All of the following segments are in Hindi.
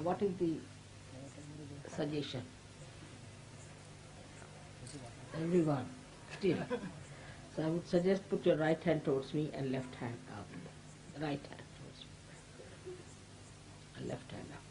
what is the suggestion? Everyone, still. So I would suggest put your right hand towards me and left hand up. Right hand towards me. And left hand up.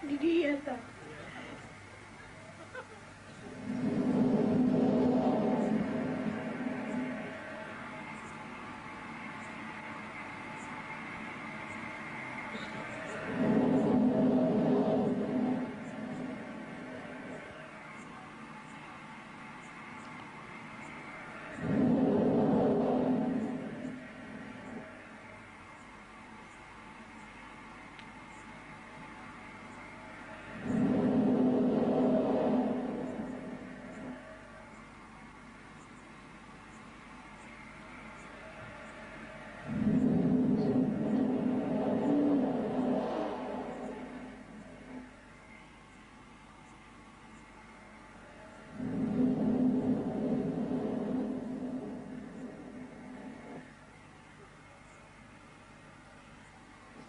Did you hear that?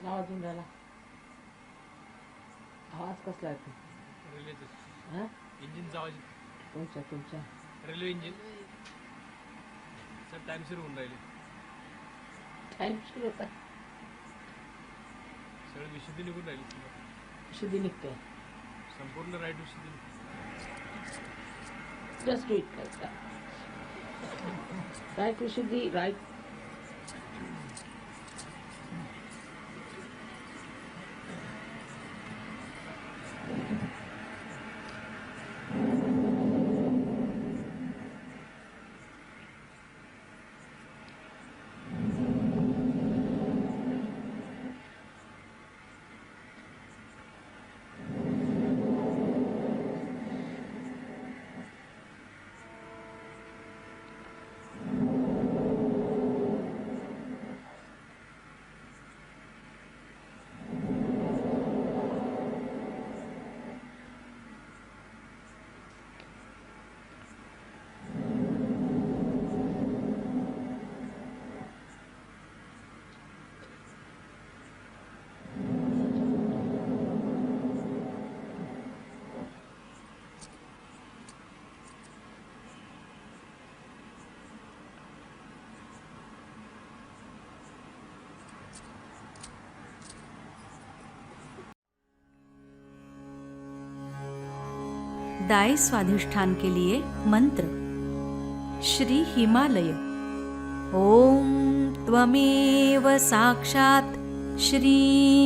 आवाज येऊन राहिला. आवाज कसला येतो? रेल्वेचा इंजिनचा आवाज. तुमच्या रेल्वे इंजिन सर टाइम सुरू होऊन राहिले. टाइम सुरू होता. सगळं विशुद्धी निघून राहिली. शुद्धी निघते. संपूर्ण right विशुद्धी. Just do it like that. Right Vishuddhi, right. दाय स्वाधिष्ठान के लिए मंत्र। श्री हिमालय। ओम त्वमेव साक्षात् श्री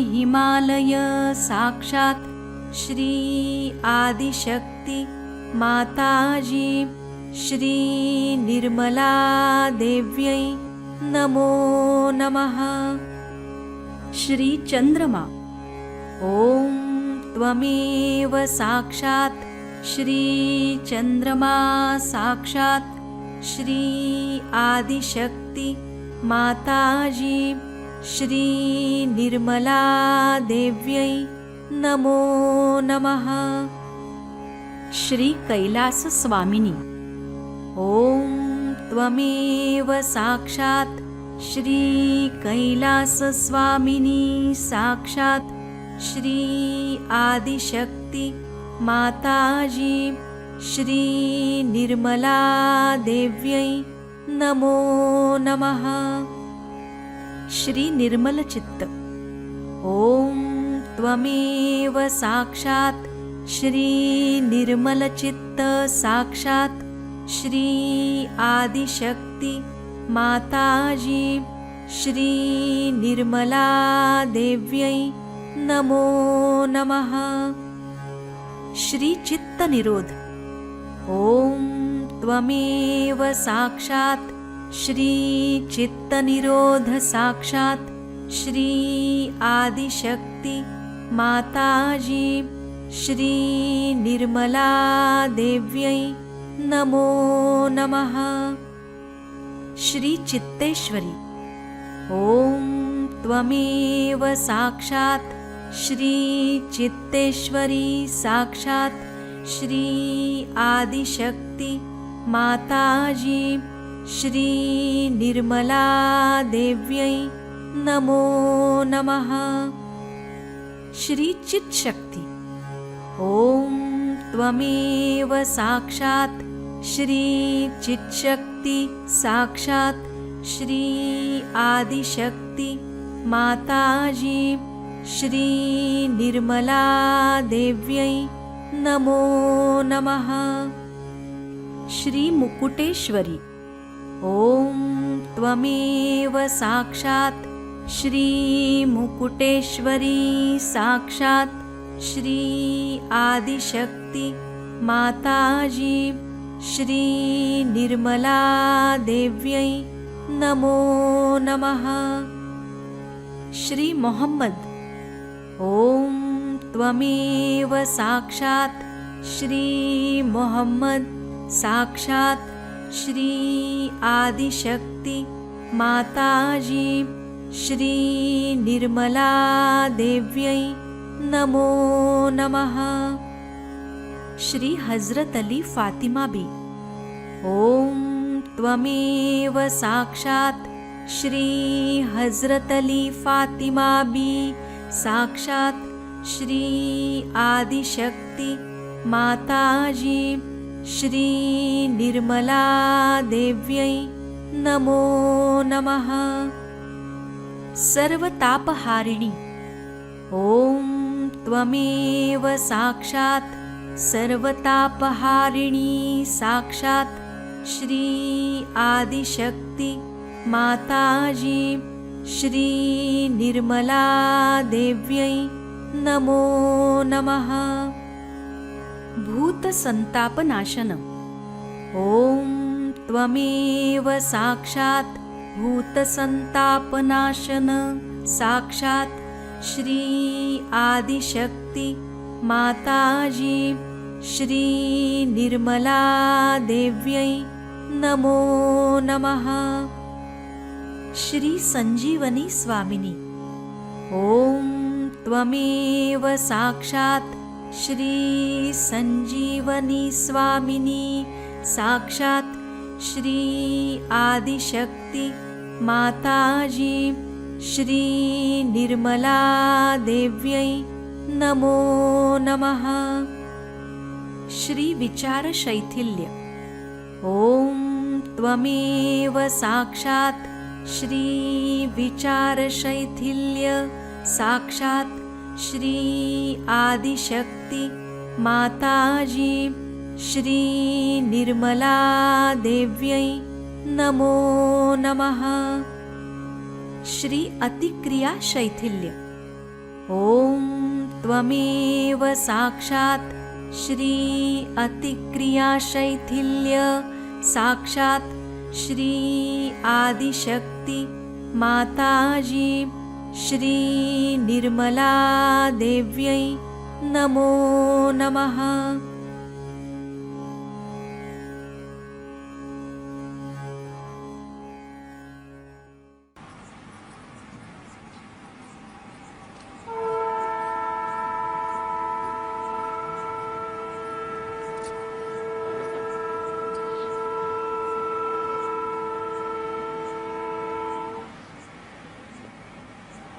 हिमालय साक्षात् श्री आदिशक्ति माताजी श्री निर्मला देव्यै नमो नमः। श्री चंद्रमा। ओम त्वमेव साक्षात् श्री चंद्रमा साक्षात् श्री आदिशक्ति माताजी श्री निर्मला देव्यै नमो नमः। श्री कैलास स्वामिनी। ओम त्वमेव साक्षात् श्री कैलास स्वामिनी साक्षात् श्री आदिशक्ति माताजी श्री निर्मला देव्यै नमो नमः। श्री निर्मल चित्त। ओम त्वमेव साक्षात् श्री निर्मल चित्त साक्षात् श्री आदिशक्ति माताजी श्री निर्मला देव्यै नमो नमः। श्री चित्त निरोध। ओम त्वमेव साक्षात् श्री चित्त निरोध साक्षात् श्री आदिशक्ति माताजी श्री निर्मला देव्यै नमो नमः। श्री चित्तेश्वरी। ओम त्वमेव साक्षात् श्री चित्तेश्वरी साक्षात् श्री आदिशक्ति माताजी श्री निर्मला देव्यै नमो नमः। श्री चित्शक्ति। ओम त्वमेव साक्षात् श्री चित्शक्ति साक्षात् श्री आदिशक्ति माताजी श्री निर्मला देव्यै नमो नमः। श्री मुकुटेश्वरी। ओम त्वमेव साक्षात् श्री मुकुटेश्वरी साक्षात् श्री आदिशक्ति माताजी श्री निर्मला देव्यै नमो नमः। श्री मोहम्मद। ओम त्वमेव साक्षात् श्री मोहम्मद साक्षात् श्री आदिशक्ति माताजी श्री निर्मला देव्यै नमो नमः। श्री हजरत अली फातिमा बी। ओम त्वमेव साक्षात् श्री हजरत अली फातिमा बी साक्षात् श्री आदिशक्ति माताजी श्री निर्मला देव्यै नमो नमः। सर्वतापहारिणी। ओम त्वमेव साक्षात् सर्वतापहारिणी साक्षात् श्री आदिशक्ति माताजी श्री निर्मला देव्यै नमो नमः। भूत संतापनाशन। ओम त्वमेव साक्षात् भूत संतापनाशन साक्षात् श्री आदिशक्ति माताजी श्री निर्मला देव्यै नमो नमः। श्री संजीवनी स्वामिनी। ओम त्वमेव साक्षात् श्री संजीवनी स्वामिनी साक्षात् श्री आदिशक्ति माताजी श्री निर्मला देव्यै नमो नमः। श्री विचार शैथिल्य। ओम त्वमेव साक्षात् श्री विचार शैथिल्य साक्षात् श्री आदिशक्ति माताजी श्री निर्मला देव्यै नमो नमः। श्री अतिक्रिया शैथिल्य। ओम त्वमेव साक्षात् श्री अतिक्रिया शैथिल्य साक्षात् श्री आदिशक्ति माताजी श्री निर्मला देव्यै नमो नमः।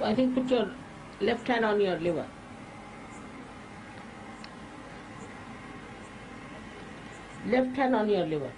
I think put your left hand on your liver. Left hand on your liver.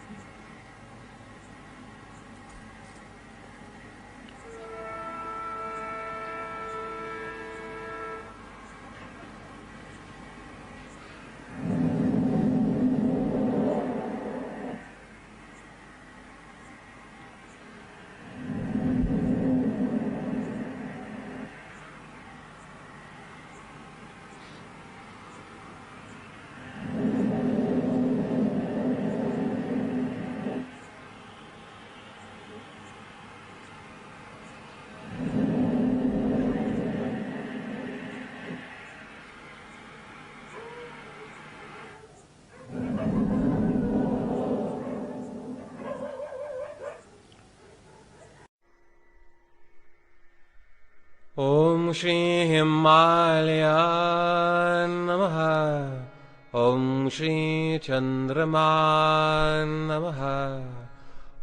ॐ श्री हिमालया नमः। ॐ श्री चन्द्रमा नमः।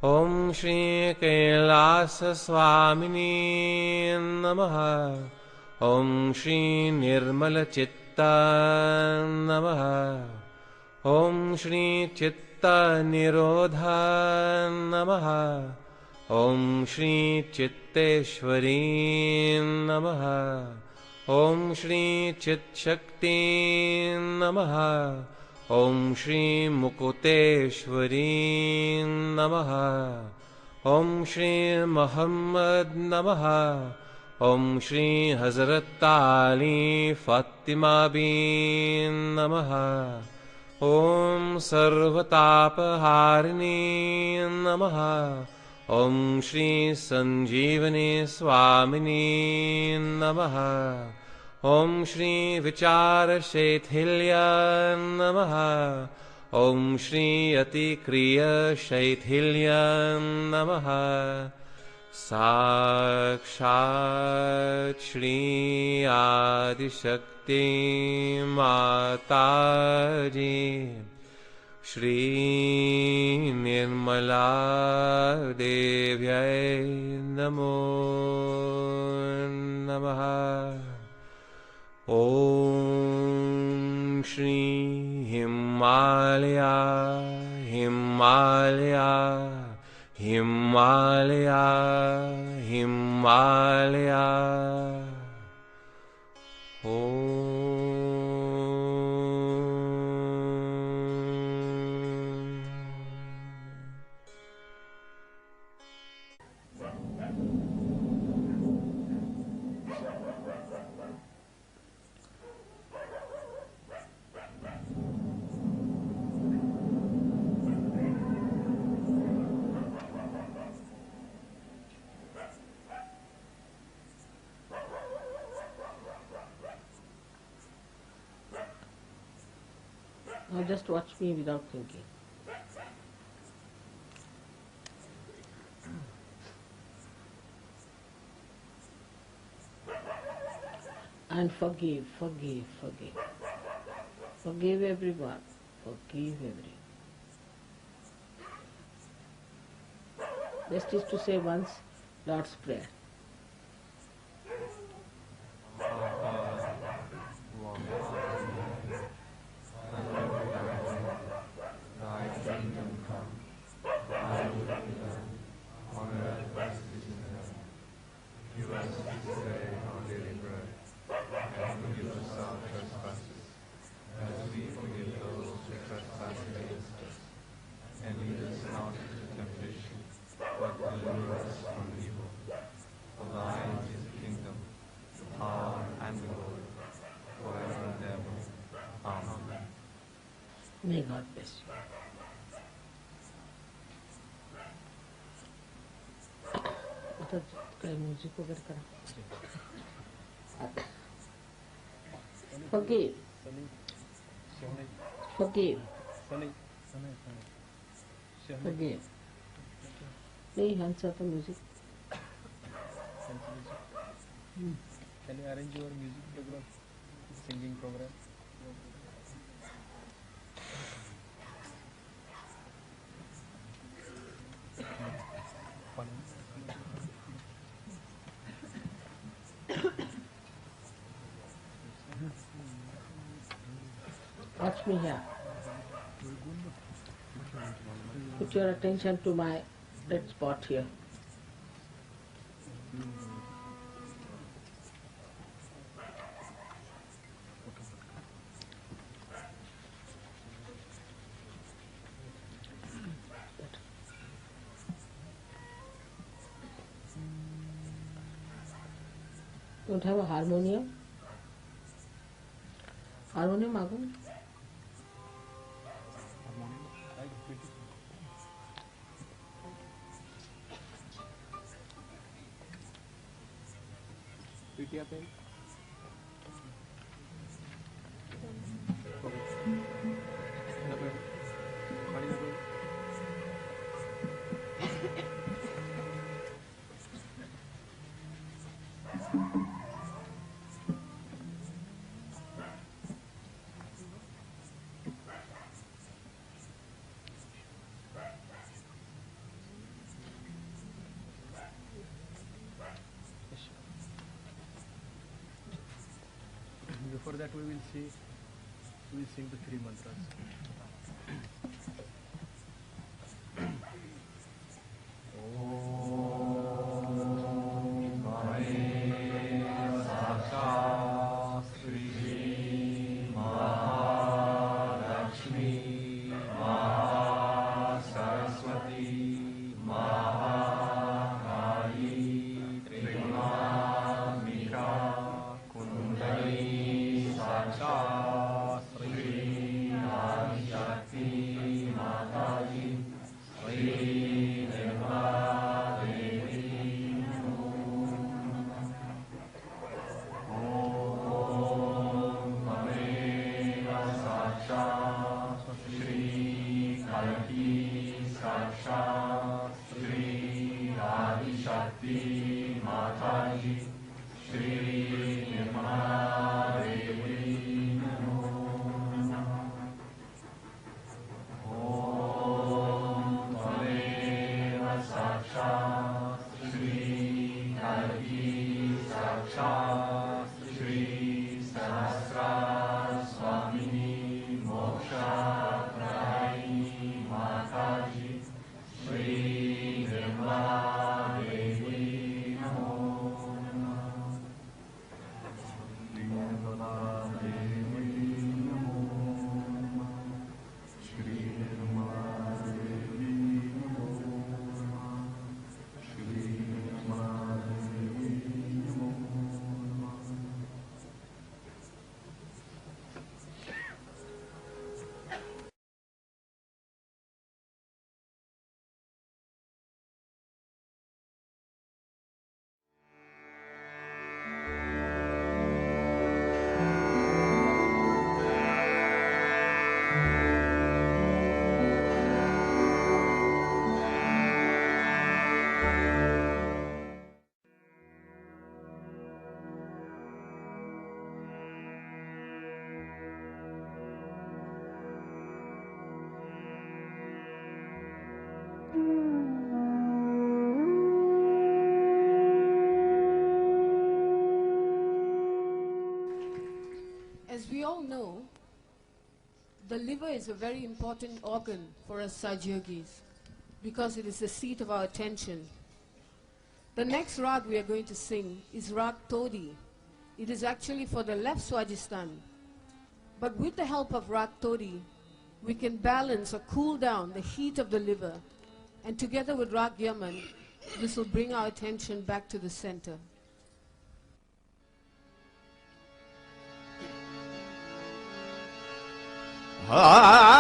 ॐ श्री कैलासस्वामिनी नमः। ॐ श्री निर्मलचित्ता नमः। ॐ श्री चित्तनिरोधा नमः। ॐ श्री चित्तेश्वरी नमः। ॐ श्री चित्शक्ति नमः। ॐ श्री मुकुटेश्वरी नमः। ॐ श्री मोहम्मद नमः। ॐ श्री हज़रत अली फातिमा बी नमः। ॐ सर्वतापहारिणी नमः। ॐ श्री संजीवनी स्वामिनी नमः। ॐ श्री विचारशैथिल्य नमः। ॐ श्री अतिक्रियशैथिल्य नमः। साक्षात् श्री आदिशक्ति माताजी श्री निर्मला देव्यै नमो नमः। ॐ Shri Himalaya Himalaya Himalaya Himalaya. Now just watch me without thinking. And forgive, forgive, forgive. Forgive everyone. Forgive everyone. Best is to say once Lord's Prayer. May God bless you. आता काय म्युझिक वगैरे करा. Forgive. Forgive. Forgive. नहीं ह्यांचं आता music. Can you arrange your music program, singing program? Watch me here. Put your attention to my red spot here. Don't have a harmonium? Harmonium, Agu? पीटिया पे Before that we will sing the 3 mantras. As we all know, the liver is a very important organ for us Satyogis because it is the seat of our attention. The next rag we are going to sing is Rag Todi. It is actually for the left Swadhisthana. But with the help of Rag Todi, we can balance or cool down the heat of the liver. And together with Rag Yaman, this will bring our attention back to the center. Allah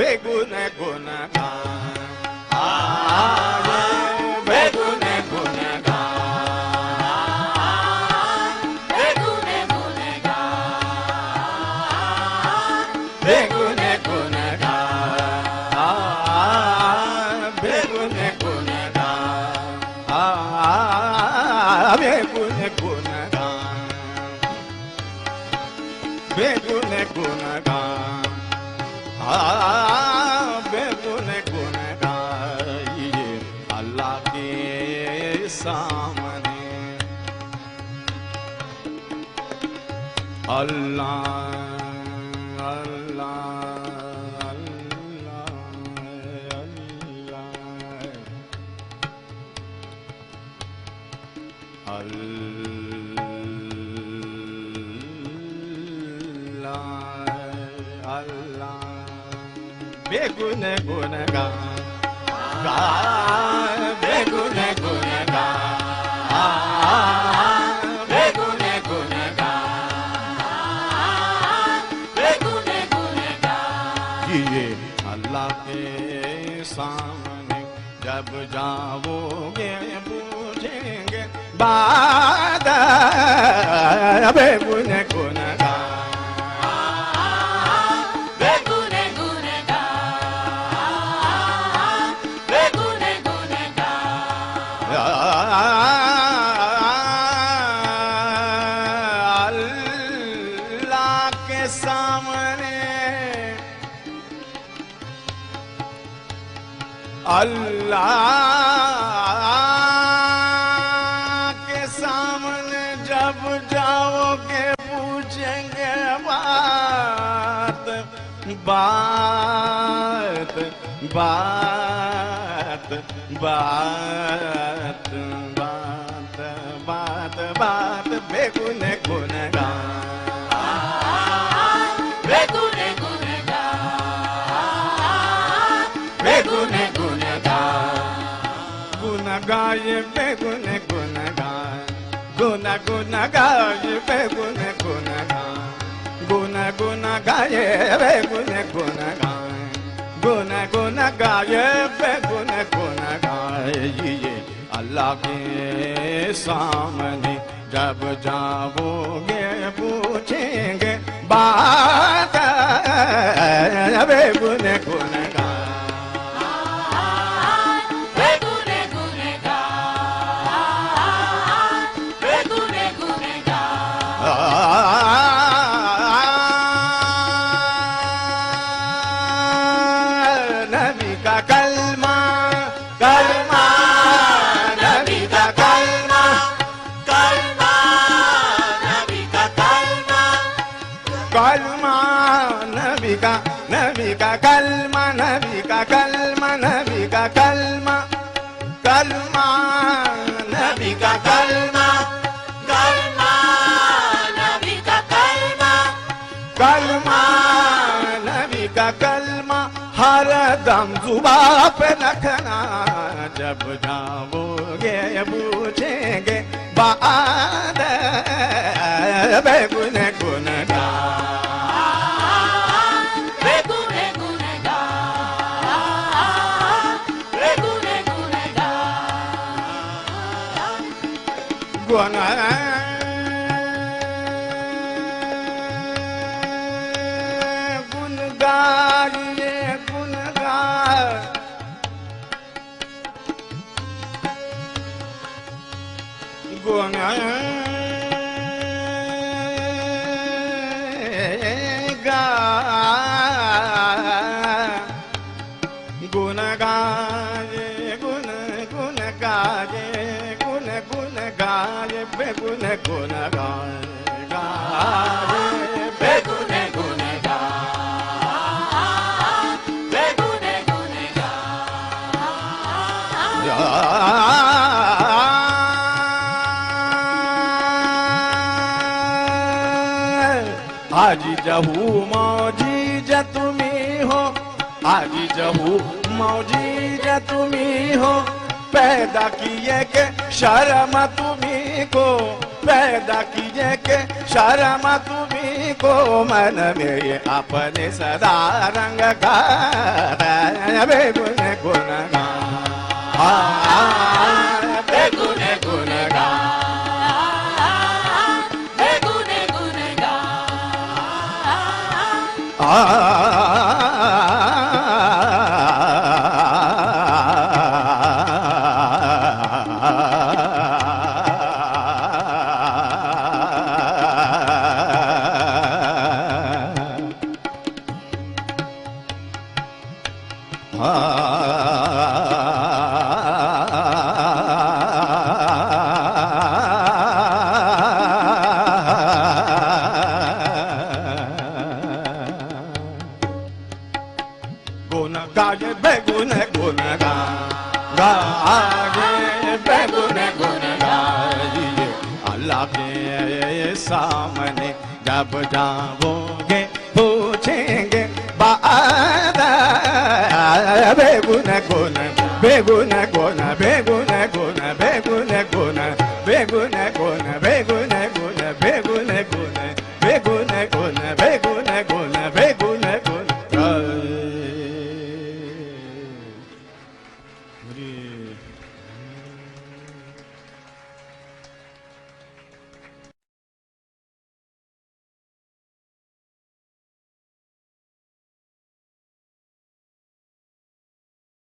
बेगुन गुन बेगुन गुन बेगुन गुन बेगुन गुन बेगुन गुन बेगुन गुन बेगुन गुन गाइए अल्लाह के सामने। अल्लाह अल्लाह अल्लाह अल्लाह अल्लाह बेगुन गुन गा बेगुन गुन गा बेगुन गुन गा बेगुन गुन गा। ये अल्लाह के सामने जब जाओगे पूछेंगे बाद बेगुन गुन गा अल्लाह के सामने अल्लाह के सामने जब जाओगे पूछेंगे बात बात बात बात बात बात बात बेगुन गुन गा बेगुन गुन गा बेगुन गुन गा गुन गाए बेगुन गुन गा गुन गुन गाए बेगुन गुन गा गुन गुन गाए बेगुन गुन गा गुन गुन गाए बेगुन गुन गाए। ये अल्लाह के सामने जब जाओगे पूछेंगे बात बेगुन गुन गा बेगुन गुन गा बेगुन गुन गा। नबी का कलमा कलमा नबी का कलमा कलमा नबी का कलमा कलमा नबी का कलमा नबी का कलमा नबी का कलमा कलमा नबी का कलमा कलमा नबी का कलमा कलमा नबी का कलमा हर दम जुबा पे रखना जब जाओगे पूछेंगे बाद बेगुन गुन गा बेगुन गुन गा बेगुन गुन गा गुन गुन गाइए गुन गा गुन गा गुण गाए गुण गुण गाए गुण गुण गाए बेगुण गुण गाए गाए बेगुण गुण गाए बेगुण गुण गाए। आज जहू मौजी ज तुम्ही हो, आज जहू मौजी ज तुम्ही हो, पैदा किए के शर्म तुम्ही को, पैदा किए के शर्म तुम्ही को, मन में ये अपने सदा रंग का बेगुण गुण गा बेगुण गुण गा बेगुण गुण गा गुण गाए बेगुण गुण गाए बेगुण गुण गाए। अल्लाह के सामने जब जाओगे पूछेंगे बाद बेगुण गुण बेगुण गुण